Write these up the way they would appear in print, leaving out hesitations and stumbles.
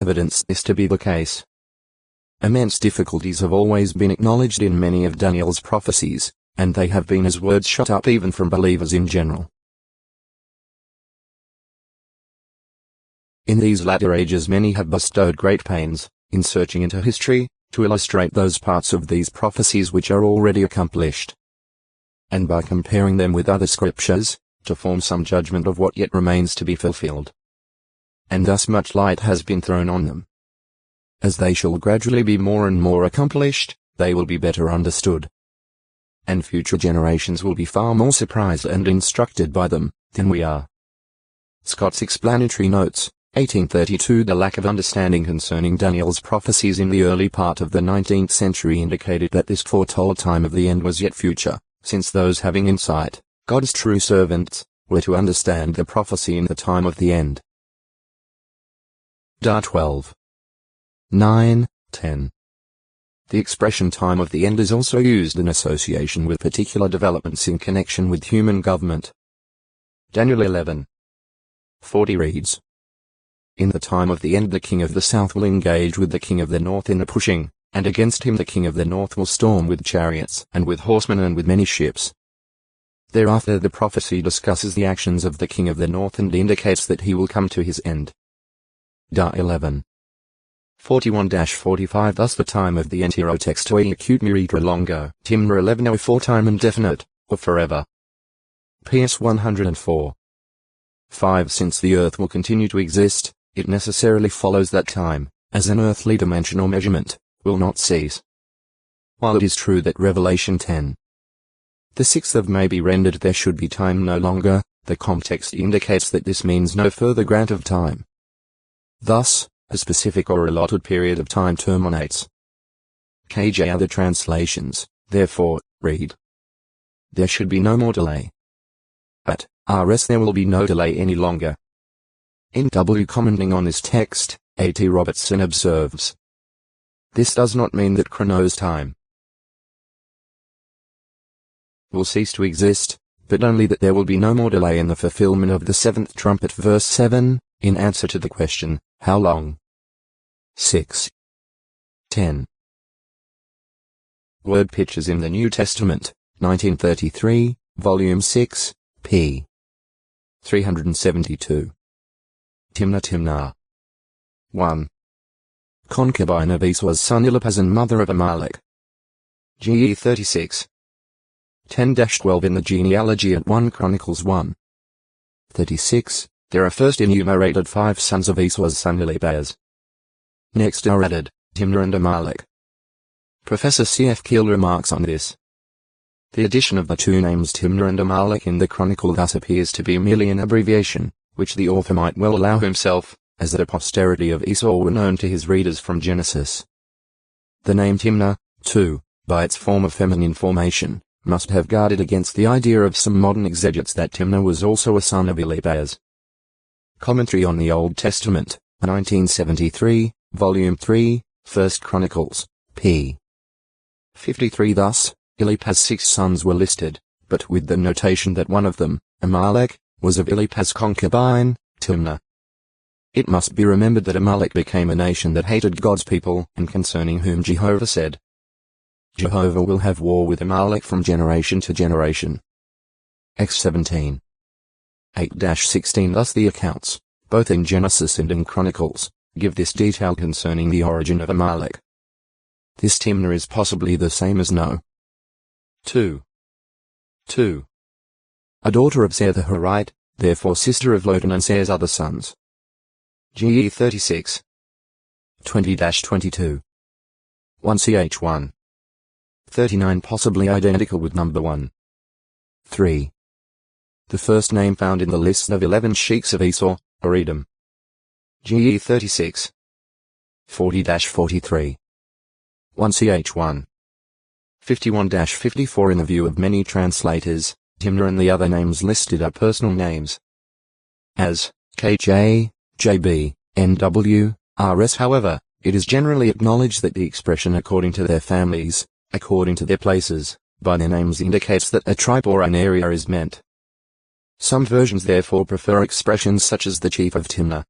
evidence this to be the case. Immense difficulties have always been acknowledged in many of Daniel's prophecies, and they have been as words shot up even from believers in general. In these latter ages many have bestowed great pains, in searching into history, to illustrate those parts of these prophecies which are already accomplished, and by comparing them with other scriptures, to form some judgment of what yet remains to be fulfilled. And thus much light has been thrown on them. As they shall gradually be more and more accomplished, they will be better understood, and future generations will be far more surprised and instructed by them, than we are. Scott's Explanatory Notes, 1832. The lack of understanding concerning Daniel's prophecies in the early part of the 19th century indicated that this foretold time of the end was yet future, since those having insight, God's true servants, were to understand the prophecy in the time of the end. Dar 12. 9, 10. The expression time of the end is also used in association with particular developments in connection with human government. Daniel 11. 40 reads, "In the time of the end the king of the south will engage with the king of the north in a pushing, and against him the king of the north will storm with chariots and with horsemen and with many ships." Thereafter the prophecy discusses the actions of the king of the north and indicates that he will come to his end. Dar 11. 41-45. Thus the time of the entero textoi acute miritra longo, Timna 1104 time indefinite, or forever. PS 104. 5. Since the earth will continue to exist, it necessarily follows that time, as an earthly dimensional measurement, will not cease. While it is true that Revelation 10. The 6th of May be rendered there should be time no longer, the context indicates that this means no further grant of time. Thus, a specific or allotted period of time terminates. KJ other translations, therefore, read, "There should be no more delay." At RS there will be no delay any longer. NW commenting on this text, A.T. Robertson observes, "This does not mean that chronos time will cease to exist, but only that there will be no more delay in the fulfillment of the 7th trumpet." Verse 7, in answer to the question, how long? 6. 10. Word Pictures in the New Testament, 1933, Volume 6, p. 372. Timnah. 1. Concubine of Esau's son Eliphaz and mother of Amalek. GE 36. 10-12 in the genealogy at 1 Chronicles 1. 36, there are first enumerated 5 sons of Esau's son Eliphaz. Next are added, Timnah and Amalek. Professor C.F. Keel remarks on this. The addition of the 2 names Timnah and Amalek in the chronicle thus appears to be merely an abbreviation, which the author might well allow himself, as the posterity of Esau were known to his readers from Genesis. The name Timnah, too, by its form of feminine formation, must have guarded against the idea of some modern exegetes that Timnah was also a son of Eliphaz. Commentary on the Old Testament, 1973, Volume 3, 1 Chronicles, p. 53. Thus, Eliphaz's 6 sons were listed, but with the notation that one of them, Amalek, was of Eliphaz's concubine, Timnah. It must be remembered that Amalek became a nation that hated God's people and concerning whom Jehovah said, "Jehovah will have war with Amalek from generation to generation." Acts 17. 8-16. Thus the accounts, both in Genesis and in Chronicles, give this detail concerning the origin of Amalek. This Timnah is possibly the same as No. 2. A daughter of Seir the Horite, therefore sister of Lotan and Seir's other sons. GE 36. 20-22. 1ch1. 39 possibly identical with number 1. 3. The first name found in the list of 11 sheikhs of Esau, or Edom. GE 36. 40-43. 1ch1. 51-54. In the view of many translators, Timnah and the other names listed are personal names. As KJ, JB, NW, RS. However, it is generally acknowledged that the expression according to their families, according to their places, by their names indicates that a tribe or an area is meant. Some versions therefore prefer expressions such as the chief of Timnah.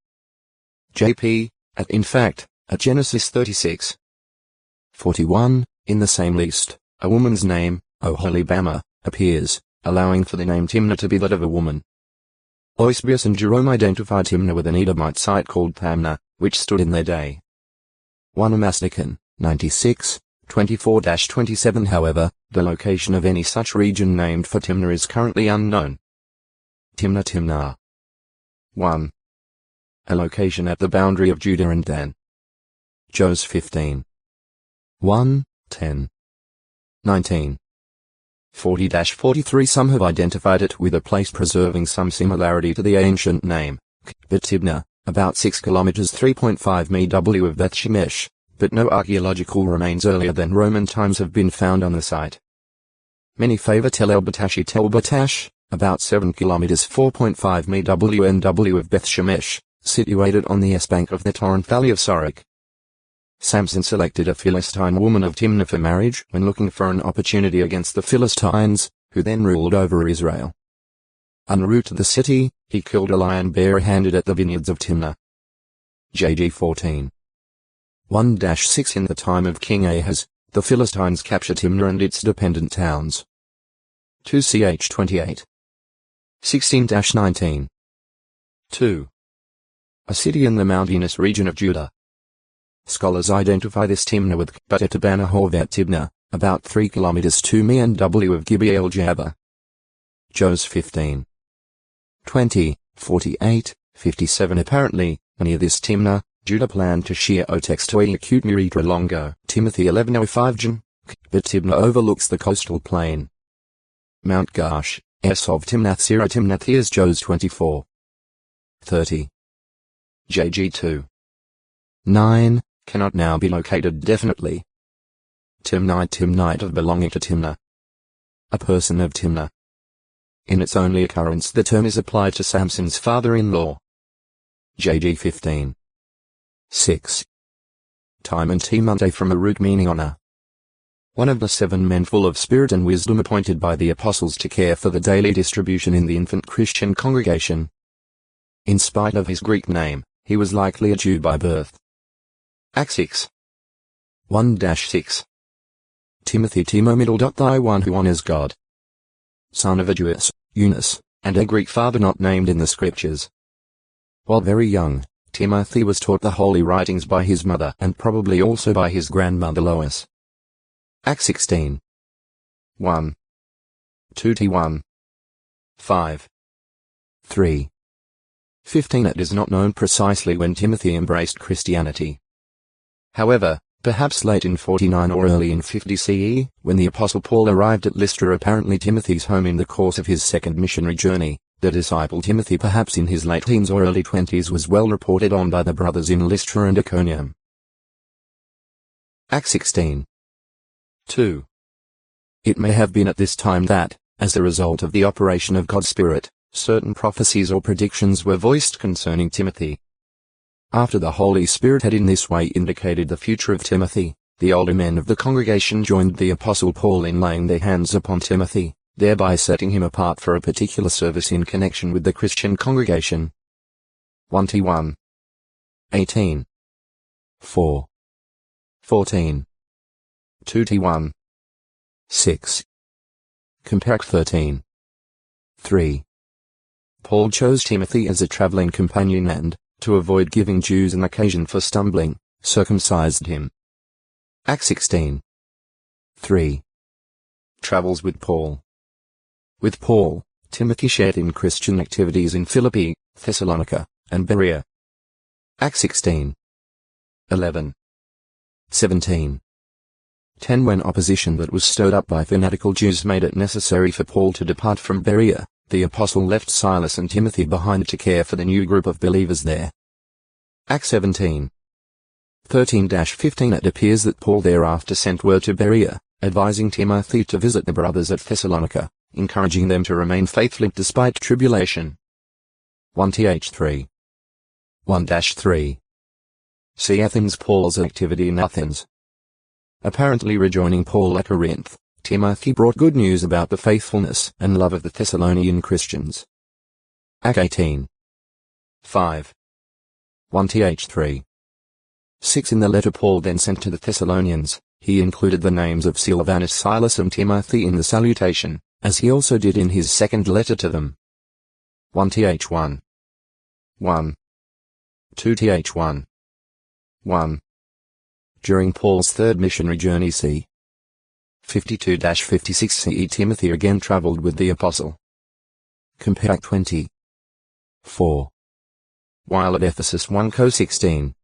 JP, In fact, at Genesis 36:41, in the same list, a woman's name, Oholibamah, appears, allowing for the name Timnah to be that of a woman. Eusebius and Jerome identified Timnah with an Edomite site called Thamnah, which stood in their day. 1 Masnicon, 96, 24-27. However, the location of any such region named for Timnah is currently unknown. Timnah. 1. A location at the boundary of Judah and Dan. Jos 15. 1, 10. 19. 40-43. Some have identified it with a place preserving some similarity to the ancient name, Tibnah, about 6 kilometers 3.5 mi of Beth Shemesh, but no archaeological remains earlier than Roman times have been found on the site. Many favor Tel El-Batash, about 7 kilometers 4.5 mi NW of Beth Shemesh, situated on the S-bank of the torrent valley of Sorek. Samson selected a Philistine woman of Timnah for marriage when looking for an opportunity against the Philistines, who then ruled over Israel. En route to the city, he killed a lion bare-handed at the vineyards of Timnah. JG 14. 1-6. In the time of King Ahaz, the Philistines captured Timnah and its dependent towns. 2 Ch 28. 16-19. 2. A city in the mountainous region of Judah. Scholars identify this Timnah with Kbatatabana Horvat Tibnah, about 3 kilometers 2 mi NW of Gibeah el-Jabba. Jos 15. 20, 48, 57. Apparently, near this Timnah, Judah planned to shear Otex to Akut Miritra Longo. Timothy 11:05. Jan, but Tibnah overlooks the coastal plain. Mount Gash, S of Timnath Sira Timnath. Jos 24. 30. JG 2. 9. Cannot now be located definitely. Timnite of belonging to Timnah. A person of Timnah. In its only occurrence the term is applied to Samson's father-in-law. JG 15. 6. Time and Timonte, from a root meaning honor. One of the 7 men full of spirit and wisdom appointed by the apostles to care for the daily distribution in the infant Christian congregation. In spite of his Greek name, he was likely a Jew by birth. Acts 6. 1-6. Timothy Timo middle. Thy one who honors God. Son of a Jewess, Eunice, and a Greek father not named in the scriptures. While very young, Timothy was taught the holy writings by his mother and probably also by his grandmother Lois. Acts 16. 1. 2-1. 5. 3. 15. It is not known precisely when Timothy embraced Christianity. However, perhaps late in 49 or early in 50 CE, when the Apostle Paul arrived at Lystra, apparently Timothy's home in the course of his second missionary journey, the disciple Timothy, perhaps in his late teens or early 20s, was well reported on by the brothers in Lystra and Iconium. Acts 16. 2. It may have been at this time that, as a result of the operation of God's Spirit, certain prophecies or predictions were voiced concerning Timothy. After the Holy Spirit had in this way indicated the future of Timothy, the older men of the congregation joined the Apostle Paul in laying their hands upon Timothy, thereby setting him apart for a particular service in connection with the Christian congregation. 1-1. 18. 4. 14. 2-1. 6. Compare 13. 3. Paul chose Timothy as a traveling companion and, to avoid giving Jews an occasion for stumbling, circumcised him. Acts 16. 3. Travels with Paul. With Paul, Timothy shared in Christian activities in Philippi, Thessalonica, and Berea. Acts 16. 11. 17. 10. When opposition that was stirred up by fanatical Jews made it necessary for Paul to depart from Berea, the apostle left Silas and Timothy behind to care for the new group of believers there. Acts 17. 13-15. It appears that Paul thereafter sent word to Berea, advising Timothy to visit the brothers at Thessalonica, encouraging them to remain faithful despite tribulation. 1-3. 1-3. See Athens. Paul's activity in Athens. Apparently rejoining Paul at Corinth, Timothy brought good news about the faithfulness and love of the Thessalonian Christians. Acts 18. 5. 1-3. 6. In the letter Paul then sent to the Thessalonians, he included the names of Silvanus, Silas and Timothy in the salutation, as he also did in his second letter to them. 1th 1. 2th 1. During Paul's third missionary journey c. 52-56 CE, Timothy again traveled with the apostle. Compare 20. 4. While at Ephesus 1 Co 16.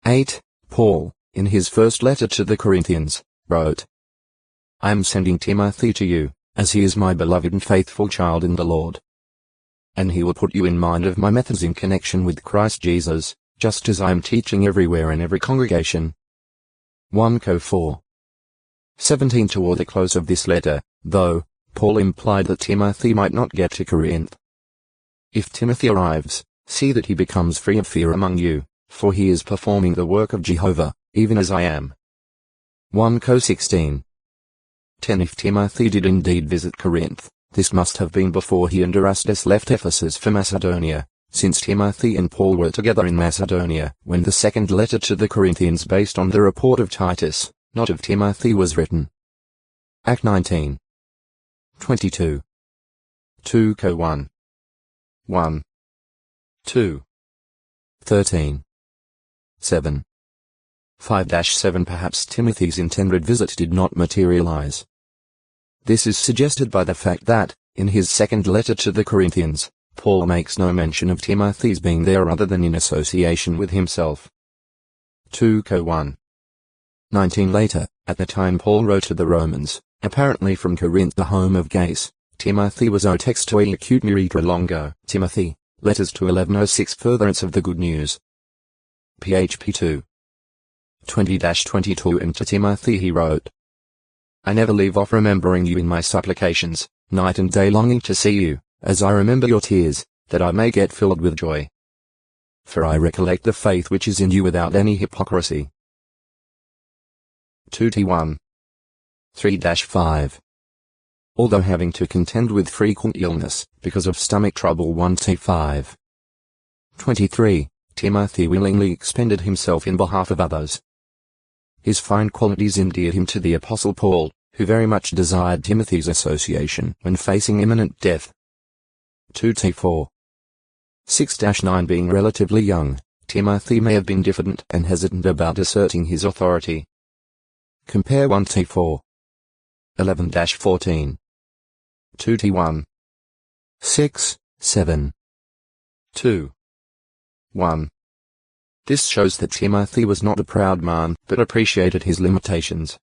8. Paul, in his first letter to the Corinthians, wrote, I am sending Timothy to you, as he is my beloved and faithful child in the Lord. And he will put you in mind of my methods in connection with Christ Jesus, just as I am teaching everywhere in every congregation. 1 Co 4. 17. Toward the close of this letter, though, Paul implied that Timothy might not get to Corinth. If Timothy arrives, see that he becomes free of fear among you, for he is performing the work of Jehovah, even as I am. 1 Co 16. 10. If Timothy did indeed visit Corinth, this must have been before he and Erastus left Ephesus for Macedonia, since Timothy and Paul were together in Macedonia when the second letter to the Corinthians based on the report of Titus, not of Timothy, was written. Act 19. 22. 2 Co 1. 1. 2. 13. 7. 5-7. Perhaps Timothy's intended visit did not materialize. This is suggested by the fact that, in his second letter to the Corinthians, Paul makes no mention of Timothy's being there other than in association with himself. 2 Co 1. 19. Later, at the time Paul wrote to the Romans, apparently from Corinth, the home of Gaius, Timothy was o textoi acute muritra longo, Timothy, letters to 1106 furtherance of the good news. php 2. 20-22. And to Timothy he wrote, I never leave off remembering you in my supplications, night and day longing to see you, as I remember your tears, that I may get filled with joy. For I recollect the faith which is in you without any hypocrisy. 2t1. 3-5. Although having to contend with frequent illness, because of stomach trouble 1t5. 23. Timothy willingly expended himself in behalf of others. His fine qualities endeared him to the Apostle Paul, who very much desired Timothy's association when facing imminent death. 2t4. 6-9. Being relatively young, Timothy may have been diffident and hesitant about asserting his authority. Compare 1t4. 11-14. 2t1. 6, 7. 2. 1. This shows that Timothy was not a proud man, but appreciated his limitations.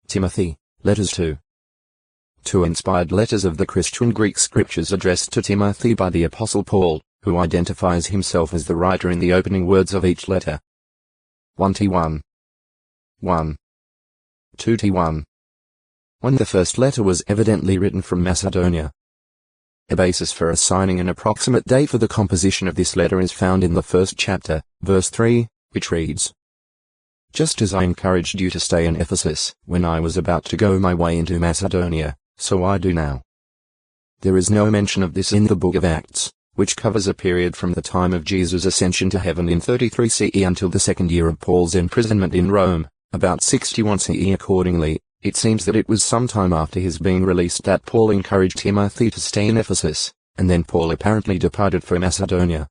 Timothy, letters 2. 2 inspired letters of the Christian Greek scriptures addressed to Timothy by the Apostle Paul, who identifies himself as the writer in the opening words of each letter. 1t1. 1. 2t1. 1. The first letter was evidently written from Macedonia. A basis for assigning an approximate date for the composition of this letter is found in the first chapter, verse 3, which reads, Just as I encouraged you to stay in Ephesus, when I was about to go my way into Macedonia, so I do now. There is no mention of this in the book of Acts, which covers a period from the time of Jesus' ascension to heaven in 33 CE until the second year of Paul's imprisonment in Rome, about 61 CE. Accordingly, it seems that it was some time after his being released that Paul encouraged Timothy to stay in Ephesus, and then Paul apparently departed for Macedonia.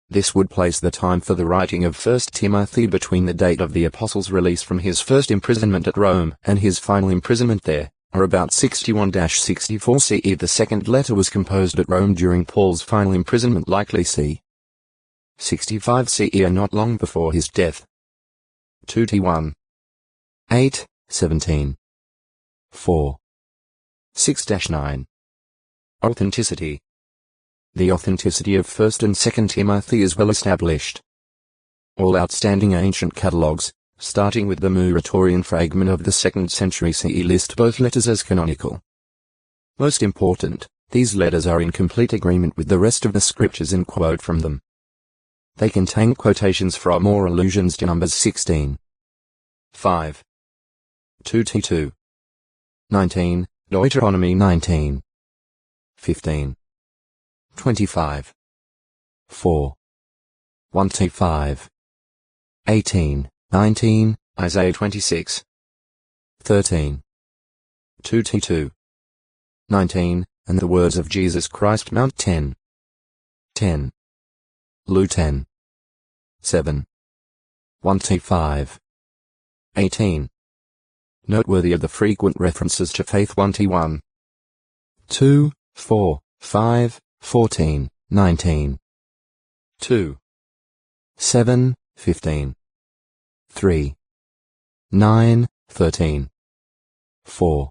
This would place the time for the writing of 1 Timothy between the date of the apostle's release from his first imprisonment at Rome and his final imprisonment there, or about 61-64 CE. The second letter was composed at Rome during Paul's final imprisonment, likely c. 65 CE, and not long before his death. 2t1. 8, 17. 4. 6-9. Authenticity. The authenticity of 1st and 2nd Timothy is well established. All outstanding ancient catalogues, starting with the Muratorian fragment of the 2nd century CE, list both letters as canonical. Most important, these letters are in complete agreement with the rest of the scriptures and quote from them. They contain quotations from or allusions to Numbers 16. 5. 2t2. 19, Deuteronomy 19. 15. 25. 4. 1t5. 18, 19, Isaiah 26. 13. 2 19, and the words of Jesus Christ Mount 10. 10. Luke 10. 7. 1-5. 18. Noteworthy of the frequent references to faith 1-1. 2, 4, 5, 14, 19. 2. 7, 15. 3. 9, 13. 4.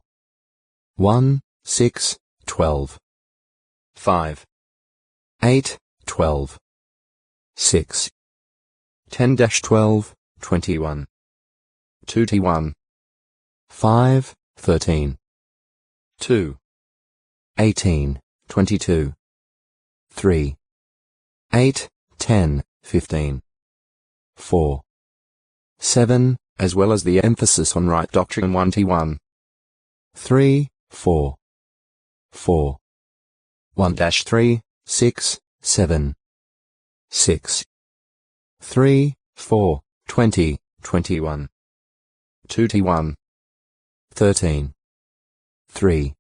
1, 6, 12. 5. 8, 12. 6. 10-12, 21. 2-1. 5, 13. 2. 18, 22. 3. 8, 10, 15. 4. 7, as well as the emphasis on right doctrine 1-1. 3, 4. 4. 1-3, 6, 7. 6. 3, 4, 20, 21. 2-1. 13. 3.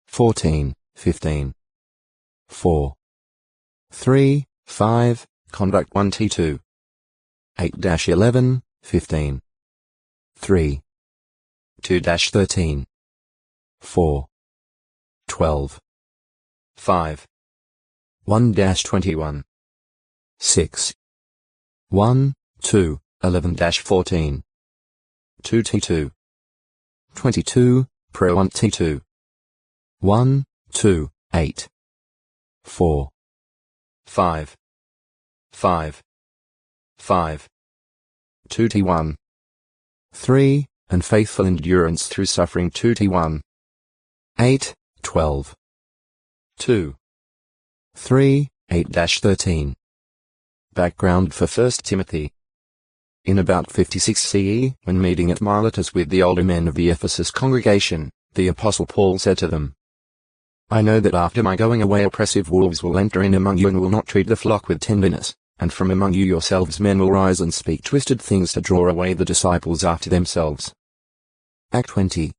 14, 15. 4. 3, 5, conduct 1-2. 8-11, 15. 3. 2-13. 4. 12. 5. 1-21. 6. 1, 2, 11-14. 2-2. 22, pro 1-2. 1, 2, 8. 4. 5. 5. 5. 2-1. 3, and faithful endurance through suffering 2-1. 8, 12. 2. 3, 8-13. Background for 1 Timothy. In about 56 CE, when meeting at Miletus with the older men of the Ephesus congregation, the Apostle Paul said to them, I know that after my going away oppressive wolves will enter in among you and will not treat the flock with tenderness, and from among you yourselves men will rise and speak twisted things to draw away the disciples after themselves. Act 20.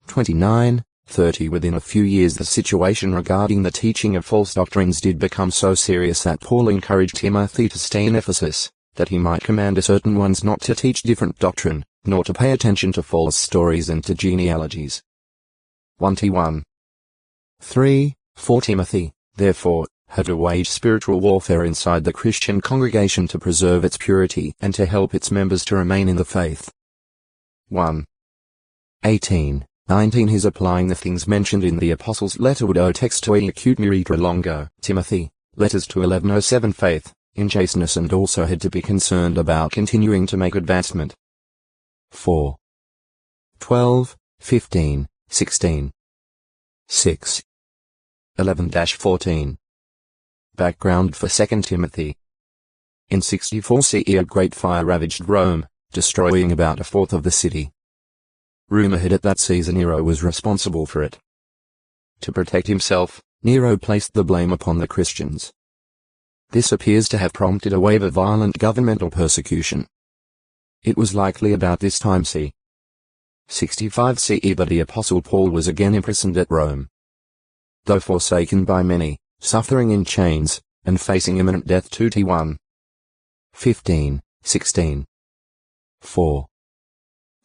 29, 30. Within a few years the situation regarding the teaching of false doctrines did become so serious that Paul encouraged Timothy to stay in Ephesus, that he might command certain ones not to teach different doctrine, nor to pay attention to false stories and to genealogies. 1-1. 3, 4 Timothy, therefore, had to wage spiritual warfare inside the Christian congregation to preserve its purity and to help its members to remain in the faith. 1. 18, 19. His applying the things mentioned in the Apostles' letter would owe text to acute mirita longo, Timothy, letters to 1107 faith, in chasteness, and also had to be concerned about continuing to make advancement. 4. 12, 15, 16. 6. 11-14. Background for 2 Timothy. In 64 CE a great fire ravaged Rome, destroying about a fourth of the city. Rumor had it that Caesar Nero was responsible for it. To protect himself, Nero placed the blame upon the Christians. This appears to have prompted a wave of violent governmental persecution. It was likely about this time c. 65 CE that the Apostle Paul was again imprisoned at Rome. Though forsaken by many, suffering in chains, and facing imminent death 2-1. 15, 16. 4.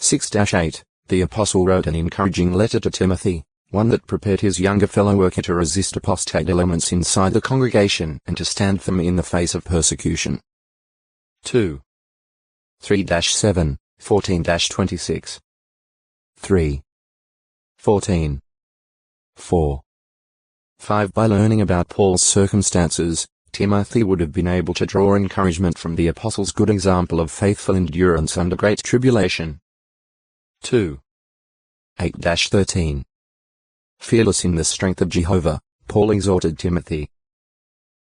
6-8, the Apostle wrote an encouraging letter to Timothy, one that prepared his younger fellow worker to resist apostate elements inside the congregation and to stand firm in the face of persecution. 2. 3-7, 14-26. 3. 14. 4. 5. By learning about Paul's circumstances, Timothy would have been able to draw encouragement from the Apostle's good example of faithful endurance under great tribulation. 2. 8-13. Fearless in the strength of Jehovah, Paul exhorted Timothy.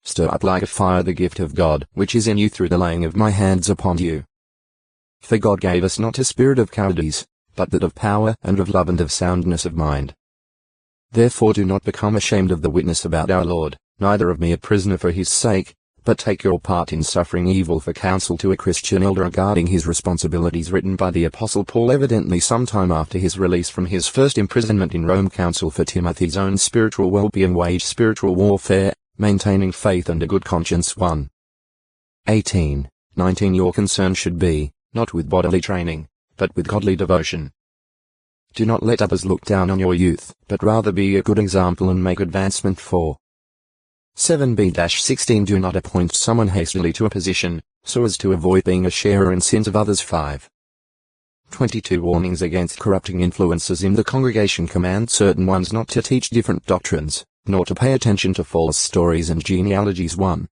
Stir up like a fire the gift of God which is in you through the laying of my hands upon you. For God gave us not a spirit of cowardice, but that of power and of love and of soundness of mind. Therefore do not become ashamed of the witness about our Lord, neither of me a prisoner for his sake, but take your part in suffering evil for counsel to a Christian elder regarding his responsibilities, written by the Apostle Paul evidently sometime after his release from his first imprisonment in Rome. Counsel for Timothy's own spiritual well-being. Wage spiritual warfare, maintaining faith and a good conscience. 1. 18, 19. Your concern should be, not with bodily training, but with godly devotion. Do not let others look down on your youth, but rather be a good example and make advancement for. 7b-16. Do not appoint someone hastily to a position, so as to avoid being a sharer in sins of others. 5. 22. Warnings against corrupting influences in the congregation. Command certain ones not to teach different doctrines, nor to pay attention to false stories and genealogies. 1.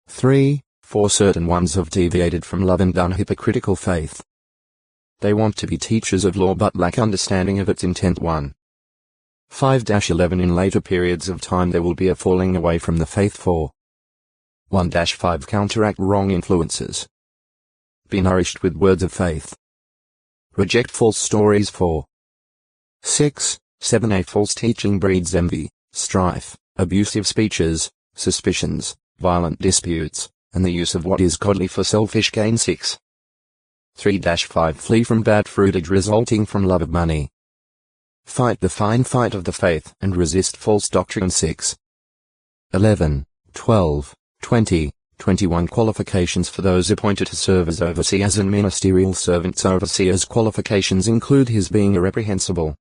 3. For certain ones have deviated from love and done hypocritical faith. They want to be teachers of law but lack understanding of its intent. 1. 5-11. In later periods of time there will be a falling away from the faith. 4. 1-5. Counteract wrong influences. Be nourished with words of faith. Reject false stories. 4. 6, 7. False teaching breeds envy, strife, abusive speeches, suspicions, violent disputes, and the use of what is godly for selfish gain. 6. 3-5. Flee from bad fruitage resulting from love of money. Fight the fine fight of the faith and resist false doctrine. 6. 11, 12, 20, 21. Qualifications for those appointed to serve as overseers and ministerial servants. Overseers' qualifications include his being irreprehensible,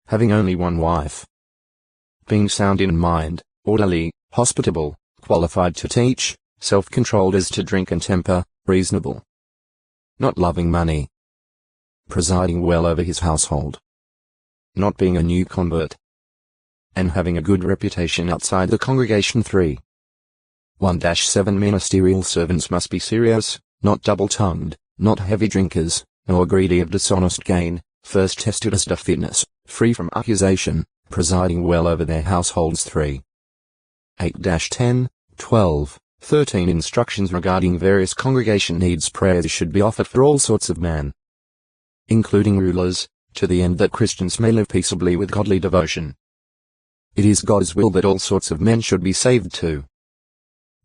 having only one wife, being sound in mind, orderly, hospitable, qualified to teach, self-controlled as to drink and temper, reasonable, not loving money, presiding well over his household, not being a new convert, and having a good reputation outside the congregation. 3. 1-7. Ministerial servants must be serious, not double-tongued, not heavy drinkers, nor greedy of dishonest gain, first tested as to fitness, free from accusation, presiding well over their households. 3. 8-10, 12, 13. Instructions regarding various congregation needs. Prayers should be offered for all sorts of men, including rulers, to the end that Christians may live peaceably with godly devotion. It is God's will that all sorts of men should be saved too.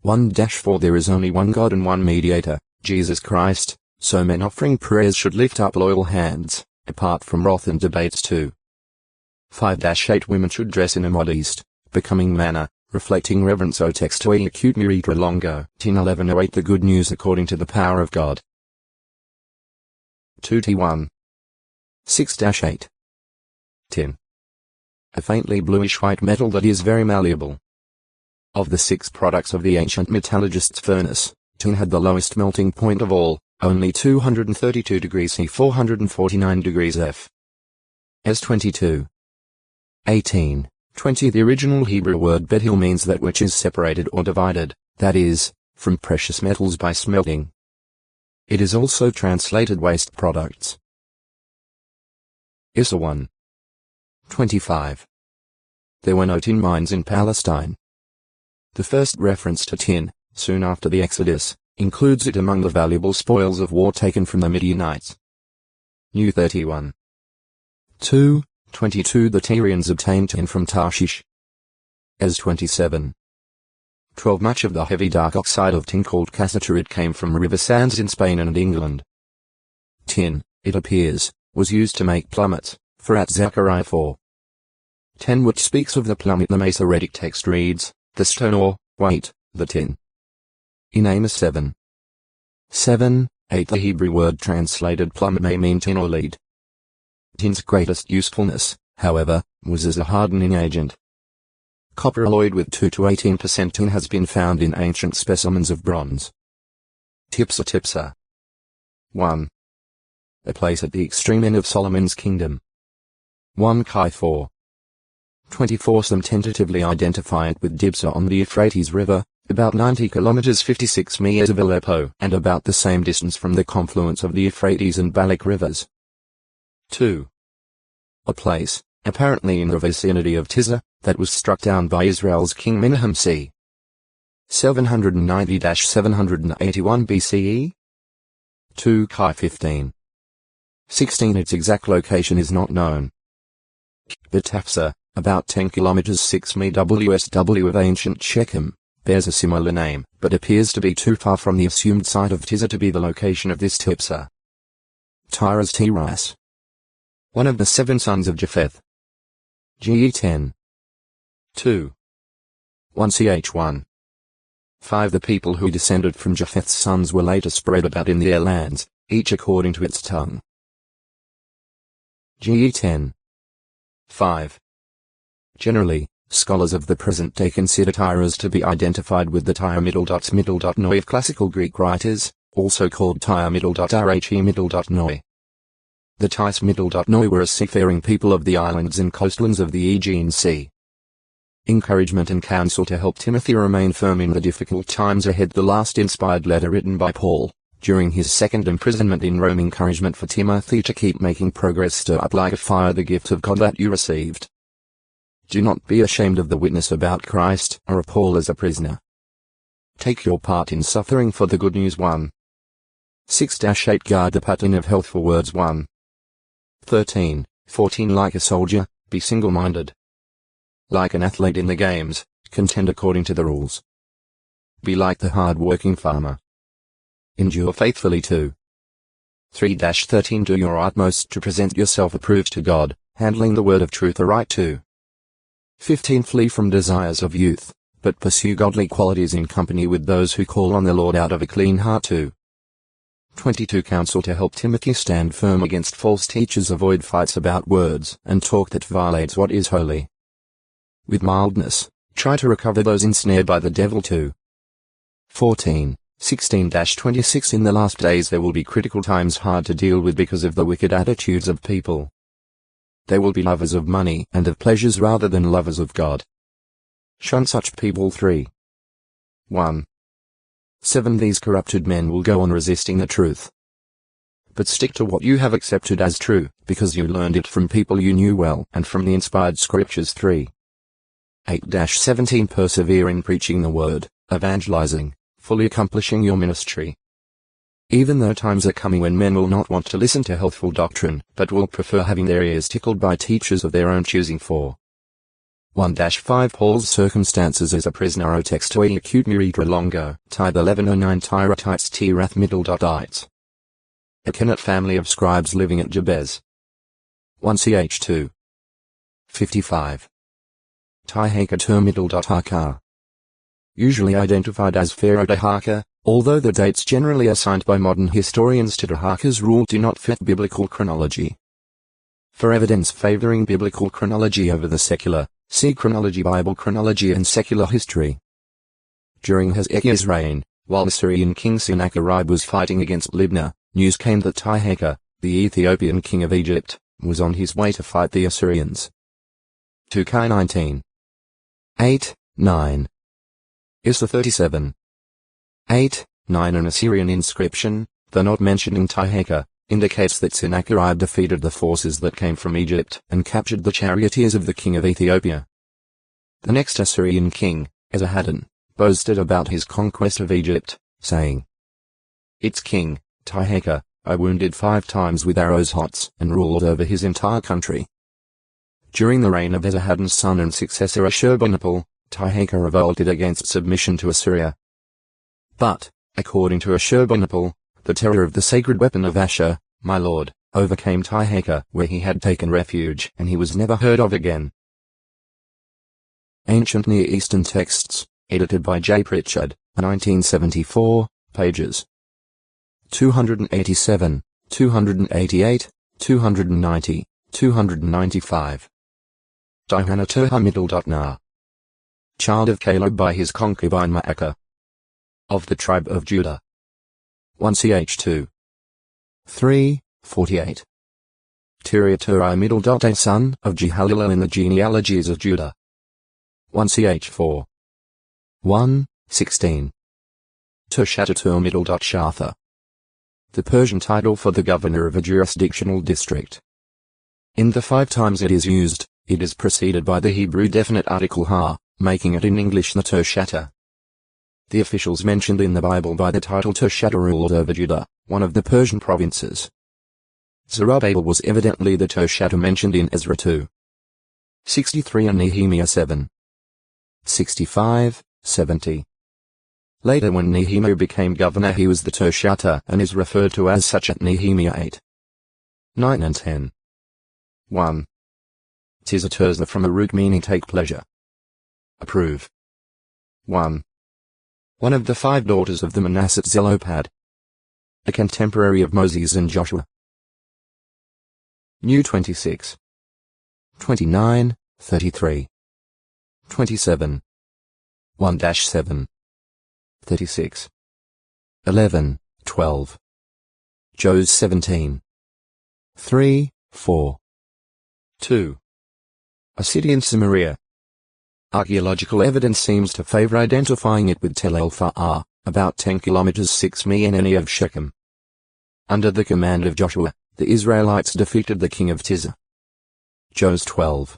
1-4. There is only one God and one mediator, Jesus Christ, so men offering prayers should lift up loyal hands, apart from wrath and debates. 2. 5-8. Women should dress in a modest, becoming manner, reflecting reverence. O textui acute muritra longo. 10-11. The good news according to the power of God. 2-1. 6-8. 10. A faintly bluish white metal that is very malleable. Of the 6 products of the ancient metallurgist's furnace, tin had the lowest melting point of all, only 232 degrees C, 449 degrees F. S22. 18, 20. The original Hebrew word bedil means that which is separated or divided, that is, from precious metals by smelting. It is also translated waste products. Issa 1. 25. There were no tin mines in Palestine. The first reference to tin, soon after the Exodus, includes it among the valuable spoils of war taken from the Midianites. New 31. 2, 22. The Tyrians obtained tin from Tarshish. As 27. 12. Much of the heavy dark oxide of tin called cassiterite came from river sands in Spain and England. Tin, it appears, was used to make plummets, for at Zechariah 4. 10, which speaks of the plummet. The Masoretic text reads, the stone or, weight, the tin. In Amos 7. 7, 8. The Hebrew word translated plummet may mean tin or lead. Tin's greatest usefulness, however, was as a hardening agent. Copper alloyed with 2 to 18% tin has been found in ancient specimens of bronze. Tipsa. 1. A place at the extreme end of Solomon's kingdom. 1 Kai 4. 24. Some tentatively identify it with Dibsa on the Euphrates River, about 90 kilometers 56 meters of Aleppo, and about the same distance from the confluence of the Euphrates and Balik rivers. 2. A place, apparently in the vicinity of Tiza, that was struck down by Israel's king Menahem c. 790-781 BCE. 2 Kai 15. 16. Its exact location is not known. Betafsa, about 10 kilometers 6 MWSW of ancient Shechem, bears a similar name, but appears to be too far from the assumed site of Tiza to be the location of this Tipsa. Tyras Tiras. One of the 7 sons of Japheth. GE 10. 2. 1 ch 1. 5. The people who descended from Japheth's sons were later spread about in their lands, each according to its tongue. GE 10. 5. Generally, scholars of the present day consider Tyras to be identified with the Tyre Noi of classical Greek writers, also called Tyre Rhe The Tis Noi were a seafaring people of the islands and coastlands of the Aegean Sea. Encouragement and counsel to help Timothy remain firm in the difficult times ahead. The last inspired letter written by Paul, during his second imprisonment in Rome. Encouragement for Timothy to keep making progress. Stir up like a fire the gift of God that you received. Do not be ashamed of the witness about Christ or of Paul as a prisoner. Take your part in suffering for the good news. 1. 6-8 Guard the pattern of healthful words. 1. 13, 14 Like a soldier, be single-minded. Like an athlete in the games, contend according to the rules. Be like the hard-working farmer. Endure faithfully. 2. 3-13 Do your utmost to present yourself approved to God, handling the word of truth aright. 2. 15 Flee from desires of youth, but pursue godly qualities in company with those who call on the Lord out of a clean heart. 2. 22 Counsel to help Timothy stand firm against false teachers. Avoid fights about words and talk that violates what is holy. With mildness, try to recover those ensnared by the devil. 2. 14, 16-26 In the last days there will be critical times hard to deal with because of the wicked attitudes of people. They will be lovers of money and of pleasures rather than lovers of God. Shun such people. 3. 1. 7 These corrupted men will go on resisting the truth. But stick to what you have accepted as true, because you learned it from people you knew well and from the inspired scriptures. 3. 8-17 Persevere in preaching the word, evangelizing, fully accomplishing your ministry. Even though times are coming when men will not want to listen to healthful doctrine, but will prefer having their ears tickled by teachers of their own choosing. 4. 1-5 Paul's circumstances as a prisoner. O textoi acute muritra longo, tithe 1109 Tyratites Tirath middle.ites. A Kennet family of scribes living at Jabez. 1 ch 2. 55. Tyhaka ter middle.haka. Usually identified as Pharaoh Dahaka, although the dates generally assigned by modern historians to Dahaka's rule do not fit biblical chronology. For evidence favoring biblical chronology over the secular, see chronology, Bible chronology and secular history. During Hezekiah's reign, while Assyrian king Sennacherib was fighting against Libnah, news came that Tyhaka, the Ethiopian king of Egypt, was on his way to fight the Assyrians. 2K 19. 8, 9. Issa 37. 8, 9 An Assyrian inscription, though not mentioning Tyhaka, indicates that Sennacherib defeated the forces that came from Egypt and captured the charioteers of the king of Ethiopia. The next Assyrian king, Esarhaddon, boasted about his conquest of Egypt, saying, "Its king, Tyhaka, I wounded 5 times with arrows hots and ruled over his entire country." During the reign of Esarhaddon's son and successor Ashurbanipal, Tyhaka revolted against submission to Assyria. But, according to Ashurbanipal, the terror of the sacred weapon of Ashur, my lord, overcame Tyhaka where he had taken refuge and he was never heard of again. Ancient Near Eastern Texts, edited by J. Pritchard, 1974, pages 287, 288, 290, 295. Dihanatoha middle.na. Child of Caleb by his concubine Maacah. Of the tribe of Judah. 1 ch 2. 3, 48. Tiriaturai middle.a son of Jehalilel in the genealogies of Judah. 1 ch 4. 1, 16. Tushatatur middle.shatha. The Persian title for the governor of a jurisdictional district. In the 5 times it is used, it is preceded by the Hebrew definite article ha, making it in English the Tushata. The officials mentioned in the Bible by the title Tushata ruled over Judah, one of the Persian provinces. Zerubbabel was evidently the Tushata mentioned in Ezra 2. 63 and Nehemiah 7. 65, 70. Later when Nehemiah became governor he was the Tershata and is referred to as such at Nehemiah 8. 9 and 10. 1. Tiza Tirzah from a root meaning take pleasure. Approve. 1. One of the 5 daughters of the Manasseh Zelophehad. A contemporary of Moses and Joshua. New 26. 29, 33. 27. 1-7. 36. 11, 12. Jos 17. 3, 4. 2. A city in Samaria. Archaeological evidence seems to favor identifying it with Tel El-Fa'ar, about 10 kilometers 6 mi of Shechem. Under the command of Joshua, the Israelites defeated the king of Tirzah. Jos 12.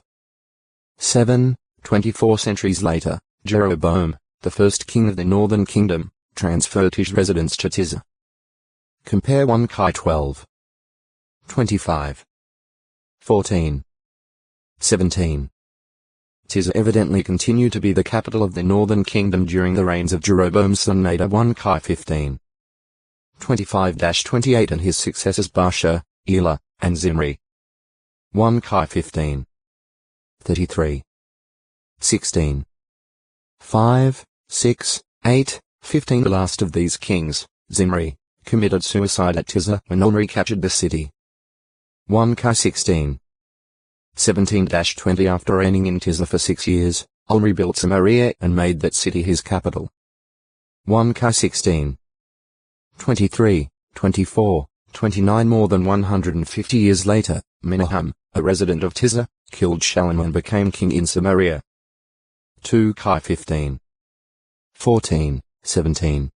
7, 24 centuries later, Jeroboam, the first king of the northern kingdom, transferred his residence to Tirzah. Compare 1 Kai 12. 25. 14. 17. Tirzah evidently continued to be the capital of the northern kingdom during the reigns of Jeroboam's son Nadab 1 Kai 15. 25-28 and his successors Baasha, Elah, and Zimri. 1 Kai 15. 33. 16. 5, 6, 8, 15 The last of these kings, Zimri, committed suicide at Tirzah when Omri captured the city. 1 Kai 16. 17-20 After reigning in Tirzah for 6 years, Omri built Samaria and made that city his capital. 1 Kai 16. 23, 24, 29 More than 150 years later, Menahem, a resident of Tirzah, killed Shalom and became king in Samaria. 2 Kai 15. 14, 17.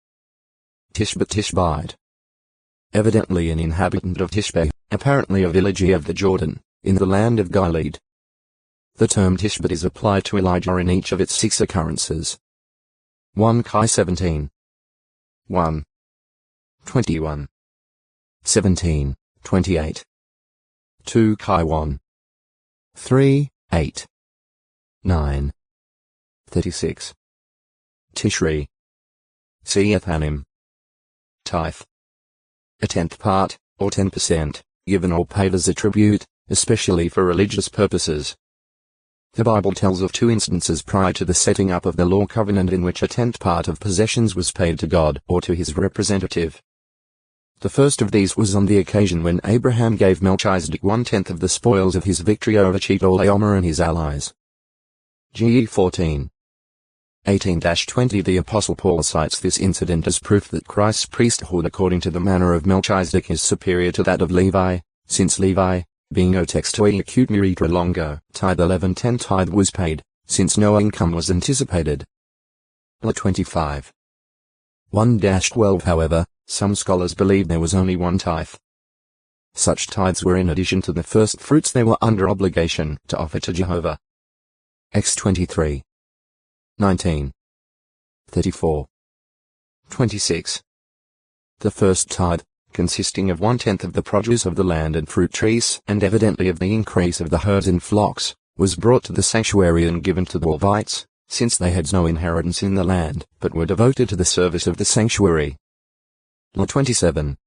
Tishbite. Evidently an inhabitant of Tishbe, apparently a village of the Jordan, in the land of Gilead. The term Tishbite is applied to Elijah in each of its 6 occurrences. 1 Kai 17. 1. 21. 17, 28. 2 Kai 1. 3, 8. 9. 36. Tishri. Seathanim. Tithe. A 10th part, or 10%, given or paid as a tribute, especially for religious purposes. The Bible tells of 2 instances prior to the setting up of the law covenant in which a 10th part of possessions was paid to God or to his representative. The first of these was on the occasion when Abraham gave Melchizedek 1/10 of the spoils of his victory over Chedorlaomer and his allies. GE 14. 18-20 The Apostle Paul cites this incident as proof that Christ's priesthood according to the manner of Melchizedek is superior to that of Levi, since Levi, being o textoi acute miritra longo, tithe 11/10 tithe was paid, since no income was anticipated. 25. 1-12 However, some scholars believe there was only 1 tithe. Such tithes were in addition to the first fruits they were under obligation to offer to Jehovah. Acts 23. 19. 34. 26. The first tithe, consisting of 1/10 of the produce of the land and fruit trees, and evidently of the increase of the herds and flocks, was brought to the sanctuary and given to the Levites, since they had no inheritance in the land, but were devoted to the service of the sanctuary. 27.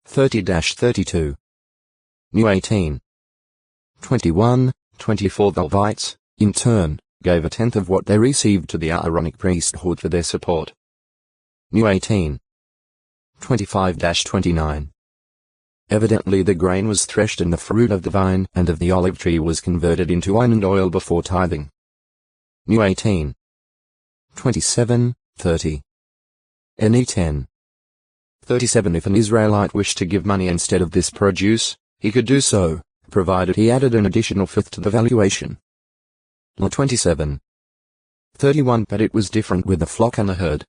30-32. New 18. 21, 24 The Levites, in turn, gave 1/10 of what they received to the Aaronic priesthood for their support. New 18. 25-29. Evidently the grain was threshed and the fruit of the vine and of the olive tree was converted into wine and oil before tithing. New 18. 27, 30. NE 10. 37 If an Israelite wished to give money instead of this produce, he could do so, provided he added an additional 1/5 to the valuation. 27. 31 But it was different with the flock and the herd.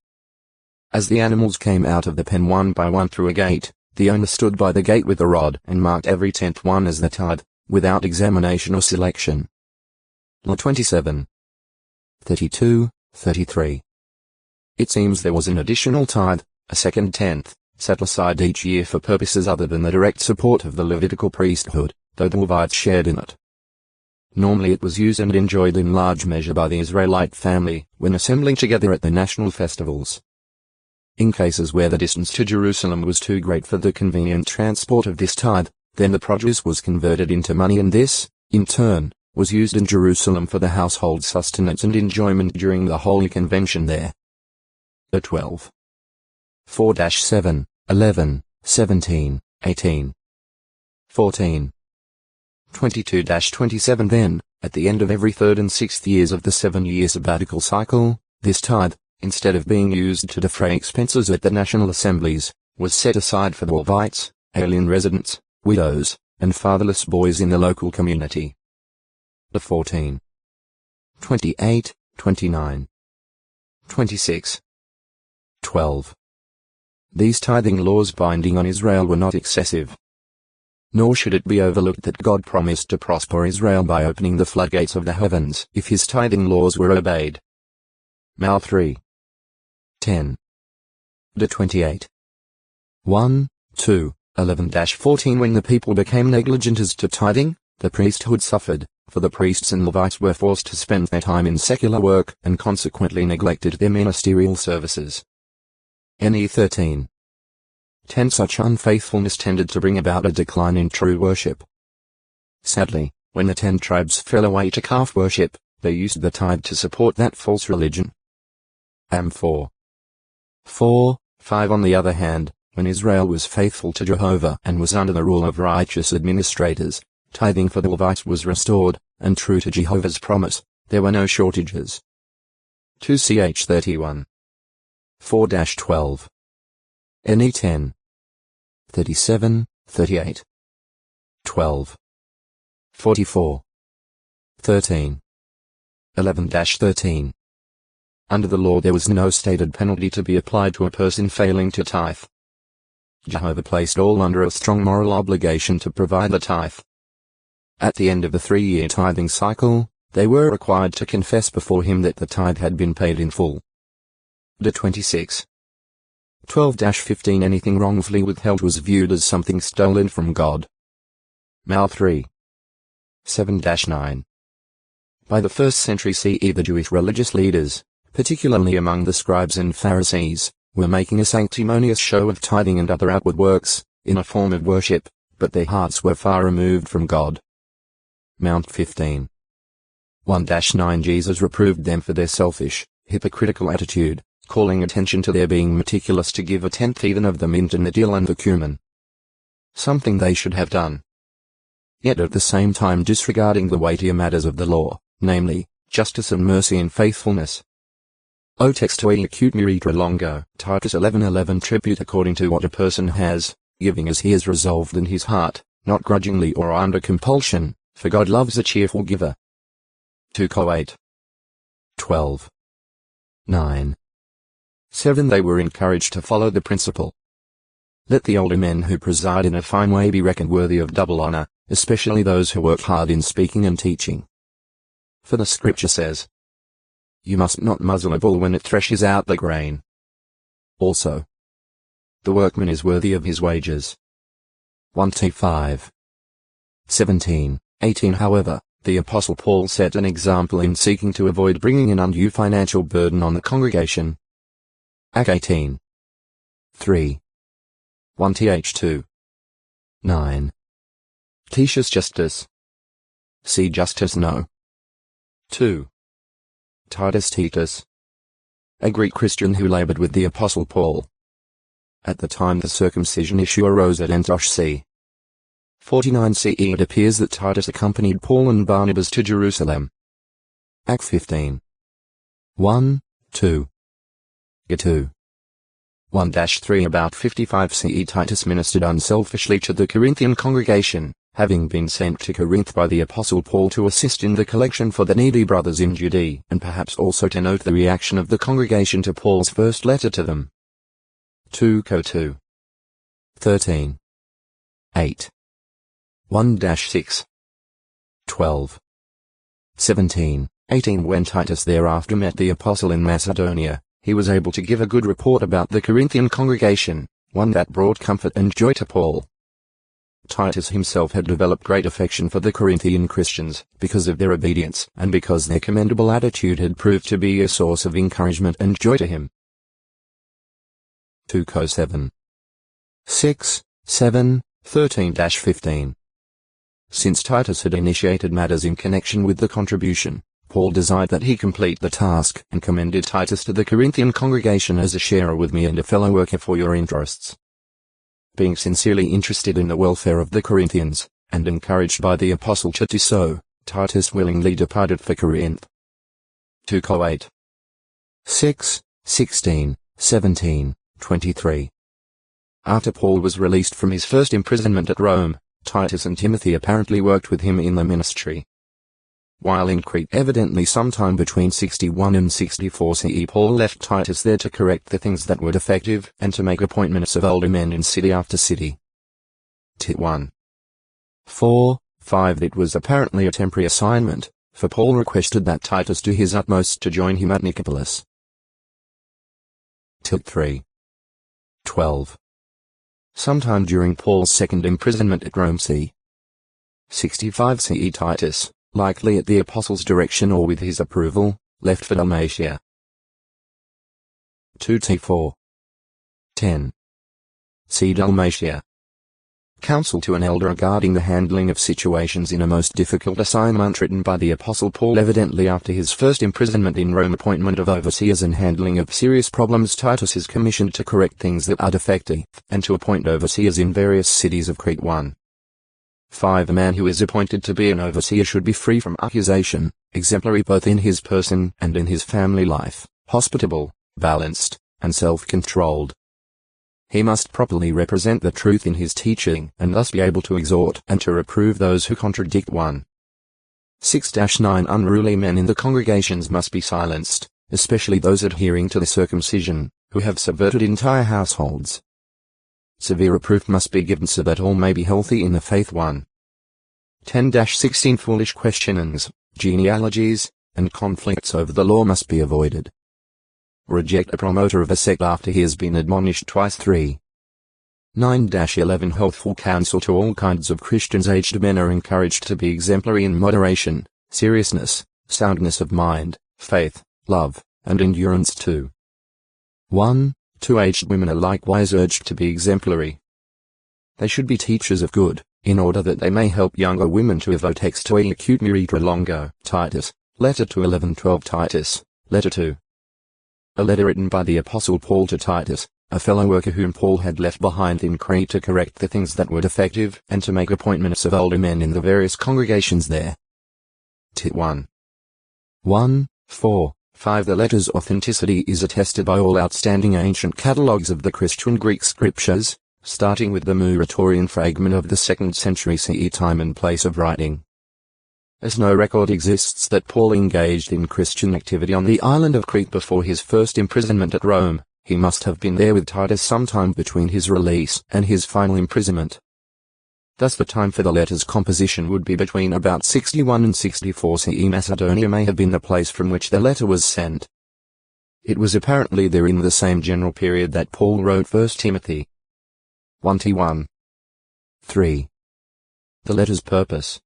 As the animals came out of the pen one by one through a gate, the owner stood by the gate with a rod and marked every 10th one as the tithe, without examination or selection. 27. 32, 33. It seems there was an additional tithe, a second 10th, set aside each year for purposes other than the direct support of the Levitical priesthood, though the Levites shared in it. Normally it was used and enjoyed in large measure by the Israelite family when assembling together at the national festivals. In cases where the distance to Jerusalem was too great for the convenient transport of this tithe, then the produce was converted into money, and this, in turn, was used in Jerusalem for the household sustenance and enjoyment during the Holy Convention there. The 12. 4-7, 11, 17, 18, 14. 22-27 Then, at the end of every third and sixth years of the 7-year sabbatical cycle, this tithe, instead of being used to defray expenses at the national assemblies, was set aside for the Levites, alien residents, widows, and fatherless boys in the local community. The 14. 28, 29, 26, 12. These tithing laws binding on Israel were not excessive. Nor should it be overlooked that God promised to prosper Israel by opening the floodgates of the heavens if his tithing laws were obeyed. Mal 3. 10. 28. 1, 2, 11-14 When the people became negligent as to tithing, the priesthood suffered, for the priests and Levites were forced to spend their time in secular work and consequently neglected their ministerial services. Ne 13. 10 Such unfaithfulness tended to bring about a decline in true worship. Sadly, when the 10 tribes fell away to calf worship, they used the tithe to support that false religion. Am 4. 5 On the other hand, when Israel was faithful to Jehovah and was under the rule of righteous administrators, tithing for the Levites was restored, and true to Jehovah's promise, there were no shortages. 2 Ch 31. 4-12. Ne 10. 37, 38. 12. 44. 13. 11-13. Under the law there was no stated penalty to be applied to a person failing to tithe. Jehovah placed all under a strong moral obligation to provide the tithe. At the end of the 3-year tithing cycle, they were required to confess before him that the tithe had been paid in full. The 26. 12-15 Anything wrongfully withheld was viewed as something stolen from God. Mal 3. 7-9. By the 1st century CE the Jewish religious leaders, particularly among the scribes and Pharisees, were making a sanctimonious show of tithing and other outward works, in a form of worship, but their hearts were far removed from God. Mount 15. 1-9 Jesus reproved them for their selfish, hypocritical attitude, calling attention to their being meticulous to give a tenth even of the mint and the dill and the cumin. Something they should have done. Yet at the same time disregarding the weightier matters of the law, namely, justice and mercy and faithfulness. O textui acute miritra longo, Titus 11:11 Tribute according to what a person has, giving as he has resolved in his heart, not grudgingly or under compulsion, for God loves a cheerful giver. 2 Co 8. 12. 9. 7 They were encouraged to follow the principle. Let the older men who preside in a fine way be reckoned worthy of double honor, especially those who work hard in speaking and teaching. For the scripture says, you must not muzzle a bull when it threshes out the grain. Also, the workman is worthy of his wages. 1 Tim 5. 17, 18 However, the Apostle Paul set an example in seeking to avoid bringing an undue financial burden on the congregation. Acts 18. 3. 1 Th 2. 9. Titius Justus. See Justus No. 2. Titus Titus. A Greek Christian who labored with the Apostle Paul. At the time the circumcision issue arose at Antioch c. 49 CE it appears that Titus accompanied Paul and Barnabas to Jerusalem. Acts 15. 1, 2. 2. 1-3 About 55 CE Titus ministered unselfishly to the Corinthian congregation, having been sent to Corinth by the Apostle Paul to assist in the collection for the needy brothers in Judea, and perhaps also to note the reaction of the congregation to Paul's first letter to them. 2 Co 2. 13. 8. 1-6. 12. 17, 18 When Titus thereafter met the apostle in Macedonia, he was able to give a good report about the Corinthian congregation, one that brought comfort and joy to Paul. Titus himself had developed great affection for the Corinthian Christians, because of their obedience and because their commendable attitude had proved to be a source of encouragement and joy to him. 2 Co 7. 6, 7, 13-15. Since Titus had initiated matters in connection with the contribution, Paul desired that he complete the task and commended Titus to the Corinthian congregation as a sharer with me and a fellow worker for your interests. Being sincerely interested in the welfare of the Corinthians, and encouraged by the apostle to do so, Titus willingly departed for Corinth. 2 Co 8. 6, 16, 17, 23. After Paul was released from his first imprisonment at Rome, Titus and Timothy apparently worked with him in the ministry. While in Crete evidently sometime between 61 and 64 CE, Paul left Titus there to correct the things that were defective and to make appointments of older men in city after city. Tit 1. 4, 5. It was apparently a temporary assignment, for Paul requested that Titus do his utmost to join him at Nicopolis. Tit 3. 12. Sometime during Paul's second imprisonment at Rome c. 65 CE, Titus, likely at the apostles' direction or with his approval, left for Dalmatia. 2 T4. 10. See Dalmatia. Counsel to an elder regarding the handling of situations in a most difficult assignment, written by the apostle Paul evidently after his first imprisonment in Rome. Appointment of overseers and handling of serious problems. Titus is commissioned to correct things that are defective, and to appoint overseers in various cities of Crete. 1. 5. A man who is appointed to be an overseer should be free from accusation, exemplary both in his person and in his family life, hospitable, balanced, and self-controlled. He must properly represent the truth in his teaching and thus be able to exhort and to reprove those who contradict. 1. 6-9. Unruly men in the congregations must be silenced, especially those adhering to the circumcision, who have subverted entire households. Severe reproof must be given so that all may be healthy in the faith. 1. 10-16. Foolish questionings, genealogies, and conflicts over the law must be avoided. Reject a promoter of a sect after he has been admonished twice. 3. 9-11. Healthful counsel to all kinds of Christians. Aged men are encouraged to be exemplary in moderation, seriousness, soundness of mind, faith, love, and endurance. 2. 1, 2. Aged women are likewise urged to be exemplary. They should be teachers of good, in order that they may help younger women to evoke extoi acute merita longo. Titus, Letter to 11:12. Titus, Letter 2. A letter written by the apostle Paul to Titus, a fellow worker whom Paul had left behind in Crete to correct the things that were defective and to make appointments of older men in the various congregations there. Tit 1. 1, 4, 5. The letter's authenticity is attested by all outstanding ancient catalogues of the Christian Greek scriptures, starting with the Muratorian fragment of the 2nd century CE time and place of writing. As no record exists that Paul engaged in Christian activity on the island of Crete before his first imprisonment at Rome, he must have been there with Titus sometime between his release and his final imprisonment. Thus the time for the letter's composition would be between about 61 and 64 CE. Macedonia may have been the place from which the letter was sent. It was apparently there in the same general period that Paul wrote 1 Timothy. 1:1. 3. The letter's purpose.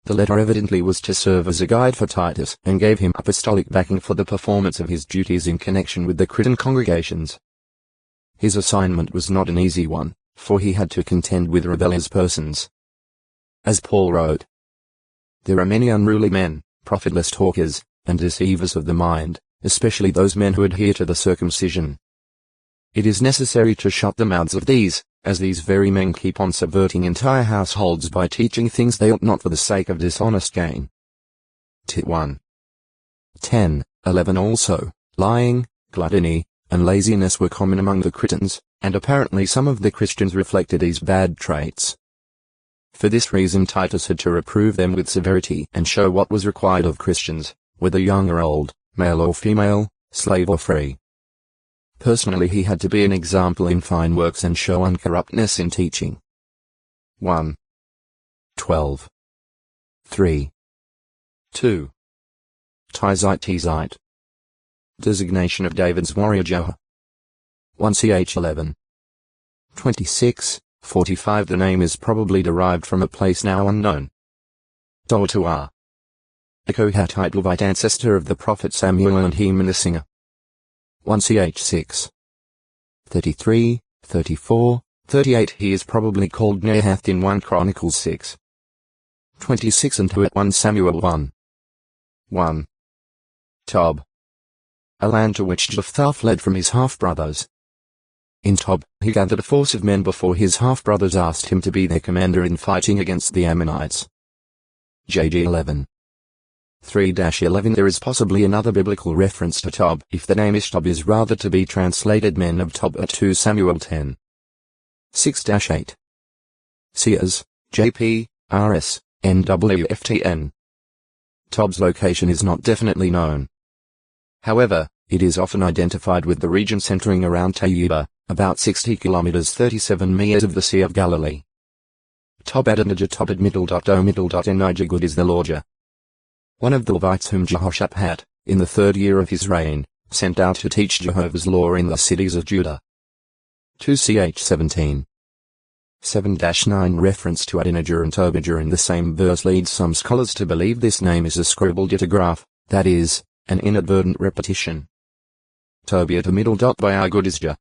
The letter evidently was to serve as a guide for Titus and gave him apostolic backing for the performance of his duties in connection with the Cretan congregations. His assignment was not an easy one, for he had to contend with rebellious persons. As Paul wrote, "There are many unruly men, profitless talkers, and deceivers of the mind, especially those men who adhere to the circumcision. It is necessary to shut the mouths of these, as these very men keep on subverting entire households by teaching things they ought not for the sake of dishonest gain." Tit 1. 10, 11. Also, lying, gluttony, and laziness were common among the Cretans, and apparently some of the Christians reflected these bad traits. For this reason Titus had to reprove them with severity and show what was required of Christians, whether young or old, male or female, slave or free. Personally he had to be an example in fine works and show uncorruptness in teaching. 1. 12. 3. 2. Tizite. Designation of David's warrior Joah. 1 ch 11. 26, 45. The name is probably derived from a place now unknown. Dotuah. A Kohathite Levite ancestor of the prophet Samuel and Heman the singer. 1 ch 6. 33, 34, 38. He is probably called Nahath in 1 Chronicles 6. 26 and 2 at 1 Samuel 1. 1. Tob. A land to which Jephthah fled from his half-brothers. In Tob, he gathered a force of men before his half-brothers asked him to be their commander in fighting against the Ammonites. JG 11. 3-11. There is possibly another biblical reference to Tob, if the name Ishtob is rather to be translated men of Tob at 2 Samuel 10. 6-8. Sears, J.P., R.S., NWFTN. Tob's location is not definitely known. However, it is often identified with the region centering around Tayyibah, about 60 kilometers 37 miles of the Sea of Galilee. Tob Adonijah Tobad Enijah Good is the Lordja. One of the Levites whom Jehoshaphat, in the 3rd year of his reign, sent out to teach Jehovah's law in the cities of Judah. 2ch 17. 7-9 Reference to Adonijah and Tobijah in the same verse leads some scholars to believe this name is a scribbled ditograph, that is, an inadvertent repetition. Tobiah to by Agudizja.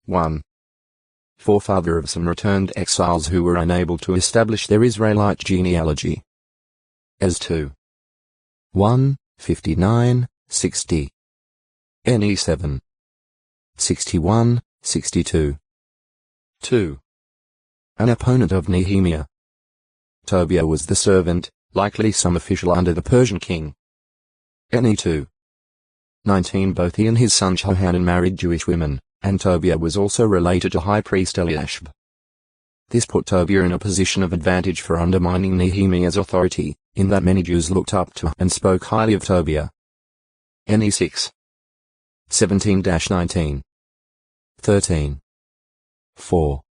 1. Forefather of some returned exiles who were unable to establish their Israelite genealogy. As 2. 1, 59, 60. NE 7. 61, 62. 2. An opponent of Nehemiah. Tobiah was the servant, likely some official under the Persian king. NE 2. 19. Both he and his son Johanan married Jewish women, and Tobiah was also related to High Priest Eliashib. This put Tobiah in a position of advantage for undermining Nehemiah's authority, in that many Jews looked up to and spoke highly of Tobiah. NE 6. 17-19. 13. 4.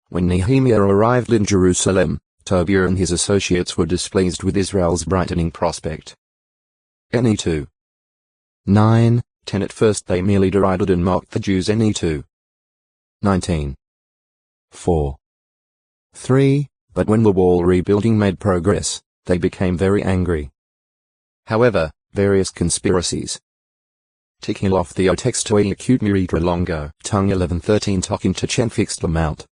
When Nehemiah arrived in Jerusalem, Tobiah and his associates were displeased with Israel's brightening prospect. NE 2. 9, 10. At first they merely derided and mocked the Jews. NE 2. 19. 4. 3. But when the wall rebuilding made progress, they became very angry. However, various conspiracies to kill off the Otextoi acute Muritra Longo, tongue 11-13 Tokin Tachen fixed them out.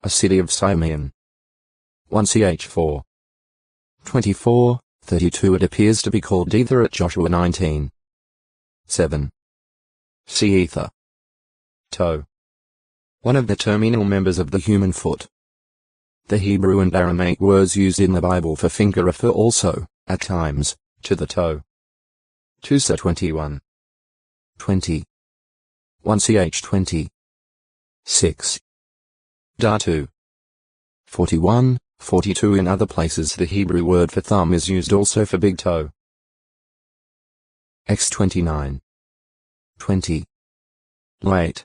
A city of Simeon. 1ch 4. 24, 32. It appears to be called either at Joshua 19. 7. Seether. Toe. One of the terminal members of the human foot. The Hebrew and Aramaic words used in the Bible for finger refer also, at times, to the toe. 2 Sa 21. 20. 1ch 20. 6. Da 2. 41, 42. In other places the Hebrew word for thumb is used also for big toe. X 29. 20. Late.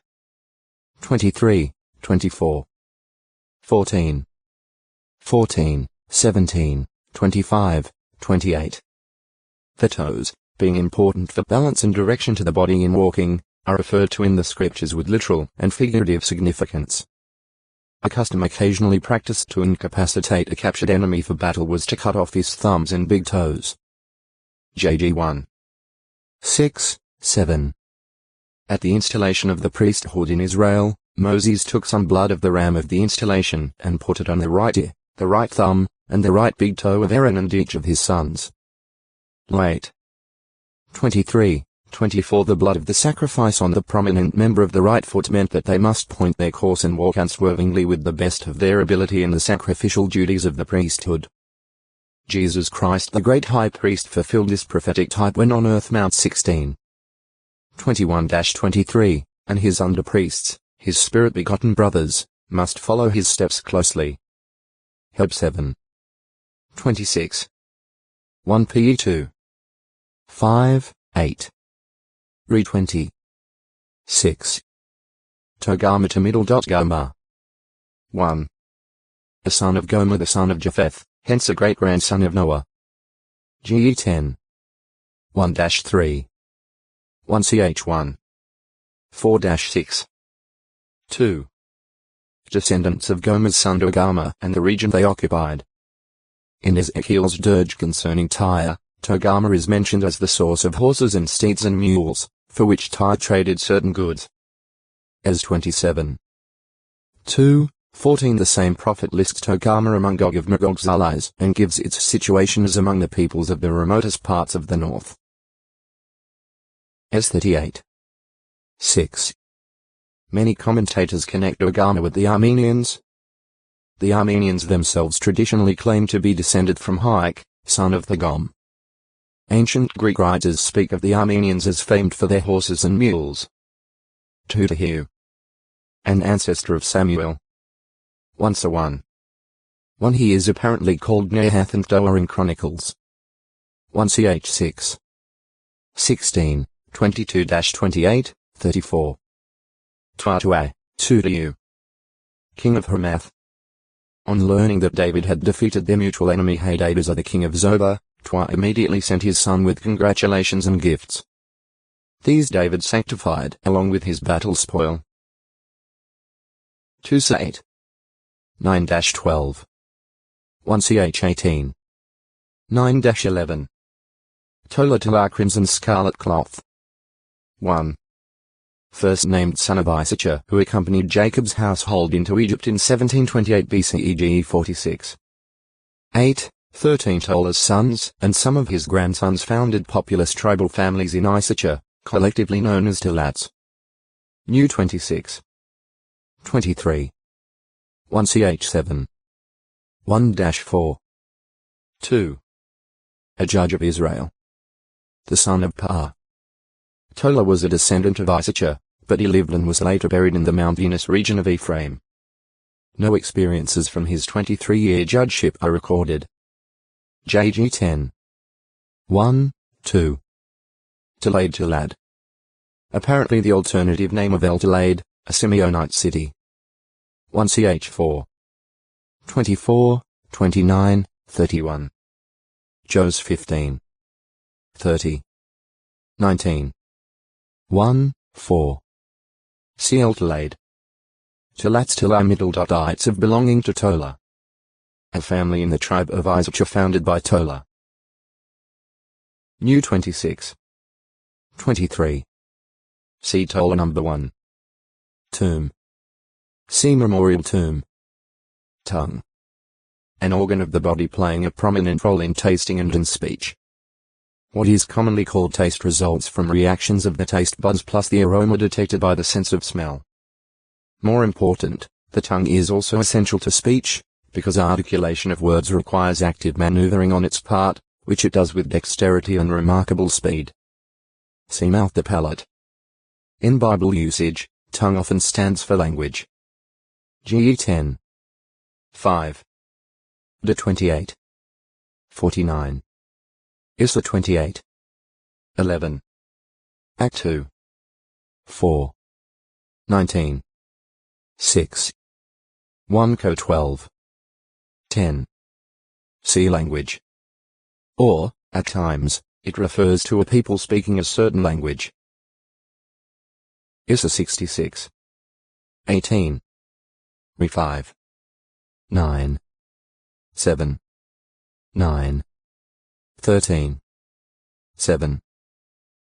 23, 24. 14. 14, 17, 25, 28. The toes, being important for balance and direction to the body in walking, are referred to in the scriptures with literal and figurative significance. A custom occasionally practiced to incapacitate a captured enemy for battle was to cut off his thumbs and big toes. JG 1. 6, 7. At the installation of the priesthood in Israel, Moses took some blood of the ram of the installation and put it on the right ear, the right thumb, and the right big toe of Aaron and each of his sons. Late. 23, 24. The blood of the sacrifice on the prominent member of the right foot meant that they must point their course and walk unswervingly with the best of their ability in the sacrificial duties of the priesthood. Jesus Christ the great high priest fulfilled this prophetic type when on earth. Mount 16. 21-23, and his under-priests, his spirit-begotten brothers, must follow his steps closely. Heb 7. 26. 1 Pe 2. 5, 8. Re 20. 6. Togarmah to middle. Gomer. 1. A son of Gomer the son of Japheth, hence a great-grandson of Noah. Ge 10. 1-3. 1ch 1. 4-6. 2. Descendants of Gomer's son Togarmah and the region they occupied. In Ezekiel's dirge concerning Tyre, Togarmah is mentioned as the source of horses and steeds and mules, for which Tyre traded certain goods. as 27. 2:14 The same prophet lists Togarmah among Gog of Magog's allies and gives its situation as among the peoples of the remotest parts of the north. as 38. 6. Many commentators connect Togarmah with the Armenians. The Armenians themselves traditionally claim to be descended from Haik, son of Thagom. Ancient Greek writers speak of the Armenians as famed for their horses and mules. Tudahu, an ancestor of Samuel. Once a one. One he is apparently called Nahath and Doa in Chronicles. 1 ch 6. 16, 22-28, 34. Tuatue, Tudahu, king of Hamath. On learning that David had defeated their mutual enemy Hadadezer the king of Zobah, Tua immediately sent his son with congratulations and gifts. These David sanctified along with his battle spoil. 2 8. 9-12. 1 ch 18. 9-11. Tola Tola crimson scarlet cloth. 1. First named son of Issachar who accompanied Jacob's household into Egypt in 1728 BCE GE 46. 8. 13 Tola's sons and some of his grandsons founded populous tribal families in Issachar, collectively known as Telats. New 26. 23. 1 ch 7. 1-4. 2. A judge of Israel. The son of Pa. Tola was a descendant of Issachar, but he lived and was later buried in the Mount Venus region of Ephraim. No experiences from his 23-year judgeship are recorded. JG 10. 1, 2. Tolaid Tolad. Apparently the alternative name of El Tolaid, a Simeonite city. 1 ch 4. 24, 29, 31. Jos 15. 30. 19. 1, 4. El Tolaid. Tolat's Tola of belonging to Tola. A family in the tribe of Issachar founded by Tola. New 26. 23. See Tola number 1. Tomb. See memorial tomb. Tongue. An organ of the body playing a prominent role in tasting and in speech. What is commonly called taste results from reactions of the taste buds plus the aroma detected by the sense of smell. More important, the tongue is also essential to speech, because articulation of words requires active maneuvering on its part, which it does with dexterity and remarkable speed. See mouth the palate. In Bible usage, tongue often stands for language. GE 10. 5. De 28. 49. Issa 28. 11. Act 2. 4. 19. 6. 1 Co 12. 10. See language. Or, at times, it refers to a people speaking a certain language. Issa 66. 18. Re 5. 9. 7. 9. 13. 7.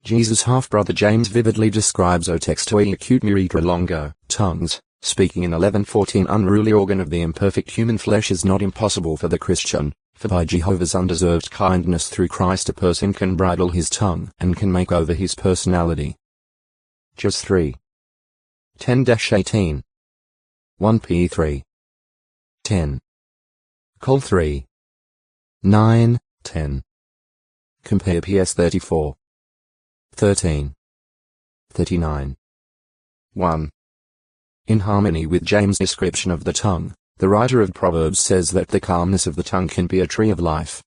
Jesus' half-brother James vividly describes o textoi acute murica longo, tongues, speaking in 11:14 unruly organ of the imperfect human flesh is not impossible for the Christian, for by Jehovah's undeserved kindness through Christ a person can bridle his tongue and can make over his personality. Just 3. 10-18. 1 P 3. 10. Col 3. 9, 10. Compare PS 34. 13. 39. 1. In harmony with James' description of the tongue, the writer of Proverbs says that the calmness of the tongue can be a tree of life.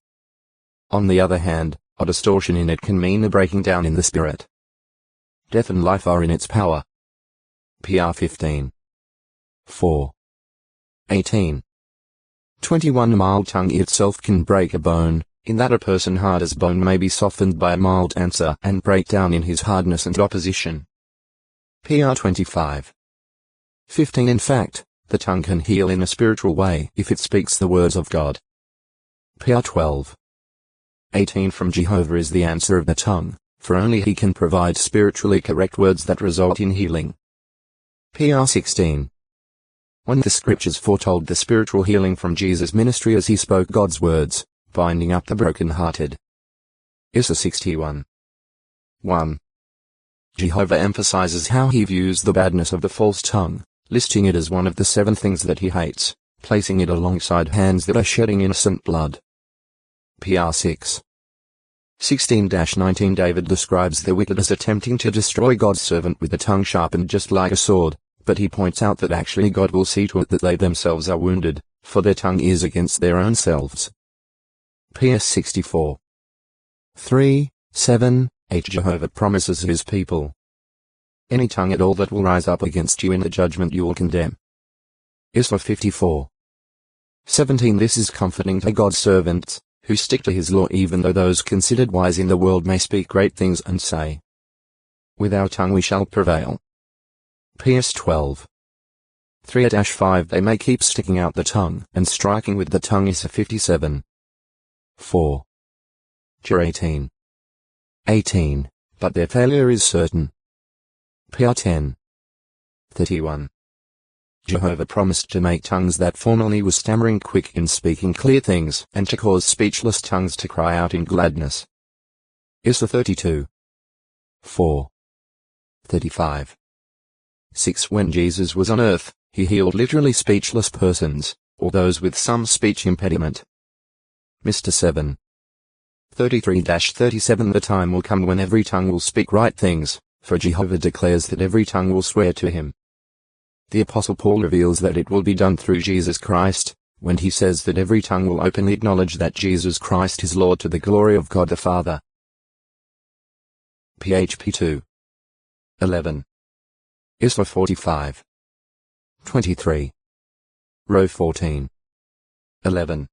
On the other hand, a distortion in it can mean a breaking down in the spirit. Death and life are in its power. PR 15. 4. 18. 21 A mild tongue itself can break a bone, in that a person hard as bone may be softened by a mild answer and break down in his hardness and opposition. PR 25. 15 In fact, the tongue can heal in a spiritual way if it speaks the words of God. PR 12. 18 From Jehovah is the answer of the tongue, for only he can provide spiritually correct words that result in healing. PR 16. When the scriptures foretold the spiritual healing from Jesus' ministry as he spoke God's words, binding up the brokenhearted. Issa 61. 1. Jehovah emphasizes how he views the badness of the false tongue, listing it as one of the 7 things that he hates, placing it alongside hands that are shedding innocent blood. PR 6. 16-19 David describes the wicked as attempting to destroy God's servant with a tongue sharpened just like a sword, but he points out that actually God will see to it that they themselves are wounded, for their tongue is against their own selves. PS 64. 3, 7, 8 Jehovah promises his people. Any tongue at all that will rise up against you in the judgment you will condemn. Issa 54. 17 This is comforting to God's servants, who stick to his law even though those considered wise in the world may speak great things and say, with our tongue we shall prevail. PS 12. 3-5 They may keep sticking out the tongue and striking with the tongue. Issa 57. 4. Jer 18. 18. But their failure is certain. PR 10. 31. Jehovah promised to make tongues that formerly were stammering quick in speaking clear things and to cause speechless tongues to cry out in gladness. Issa 32. 4. 35. 6 When Jesus was on earth, he healed literally speechless persons, or those with some speech impediment. Mr. 7. 33-37 The time will come when every tongue will speak right things, for Jehovah declares that every tongue will swear to him. The Apostle Paul reveals that it will be done through Jesus Christ, when he says that every tongue will openly acknowledge that Jesus Christ is Lord to the glory of God the Father. PHP 2. 11. Issa 45. 23. Row 14. 11.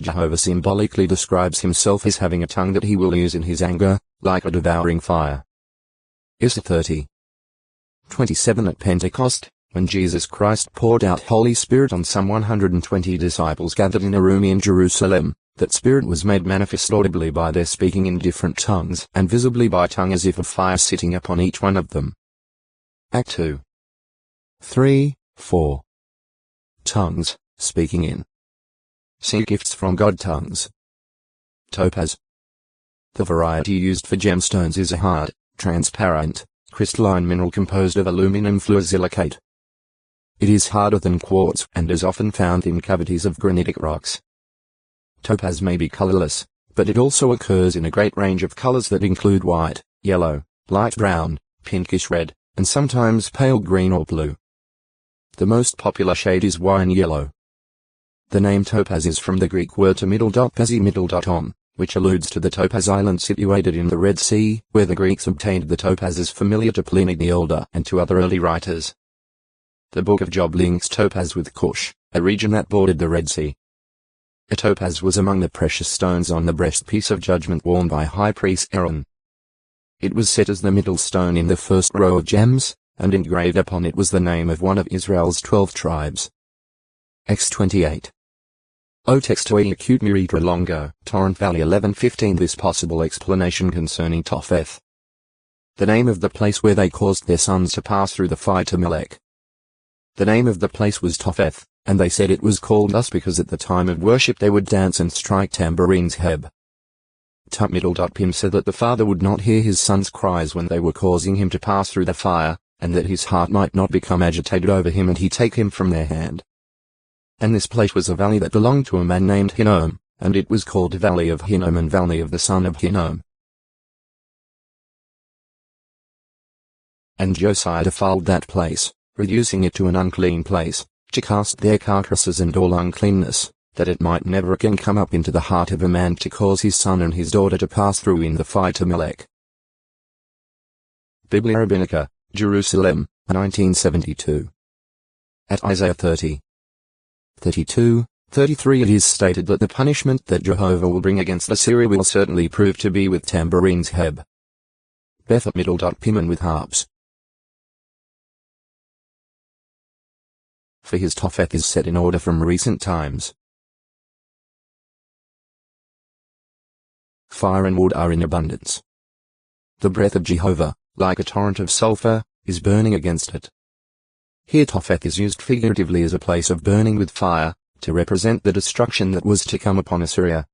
Jehovah symbolically describes himself as having a tongue that he will use in his anger, like a devouring fire. Issa 30. 27 At Pentecost, when Jesus Christ poured out Holy Spirit on some 120 disciples gathered in a room in Jerusalem, that Spirit was made manifest audibly by their speaking in different tongues and visibly by tongue as if of fire sitting upon each one of them. Act 2. 3, 4. Tongues, speaking in. See gifts from God tongues. Topaz. The variety used for gemstones is a hard, transparent, crystalline mineral composed of aluminum fluorosilicate. It is harder than quartz and is often found in cavities of granitic rocks. Topaz may be colorless, but it also occurs in a great range of colors that include white, yellow, light brown, pinkish red, and sometimes pale green or blue. The most popular shade is wine yellow. The name topaz is from the Greek word to which alludes to the Topaz Island situated in the Red Sea, where the Greeks obtained the topazes familiar to Pliny the Elder and to other early writers. The Book of Job links topaz with Cush, a region that bordered the Red Sea. A topaz was among the precious stones on the breastpiece of judgment worn by High Priest Aaron. It was set as the middle stone in the first row of gems, and engraved upon it was the name of one of Israel's 12 tribes. X28. O textoi acute miritra longo, Torrent Valley 1115 This possible explanation concerning Topheth. The name of the place where they caused their sons to pass through the fire to Melech. The name of the place was Topheth, and they said it was called thus because at the time of worship they would dance and strike tambourines. Heb. Tupmiddle.pim said that the father would not hear his son's cries when they were causing him to pass through the fire, and that his heart might not become agitated over him and he take him from their hand. And this place was a valley that belonged to a man named Hinnom, and it was called the Valley of Hinnom and Valley of the son of Hinnom. And Josiah defiled that place, reducing it to an unclean place, to cast their carcasses and all uncleanness, that it might never again come up into the heart of a man to cause his son and his daughter to pass through in the fire to Melech. Biblia Rabbinica, Jerusalem, 1972. At Isaiah 30. 32, 33 it is stated that the punishment that Jehovah will bring against Assyria will certainly prove to be with tambourines. Heb. Beth Middle.Pim with harps. For his Topheth is set in order from recent times. Fire and wood are in abundance. The breath of Jehovah, like a torrent of sulfur, is burning against it. Here Tophet is used figuratively as a place of burning with fire, to represent the destruction that was to come upon Assyria.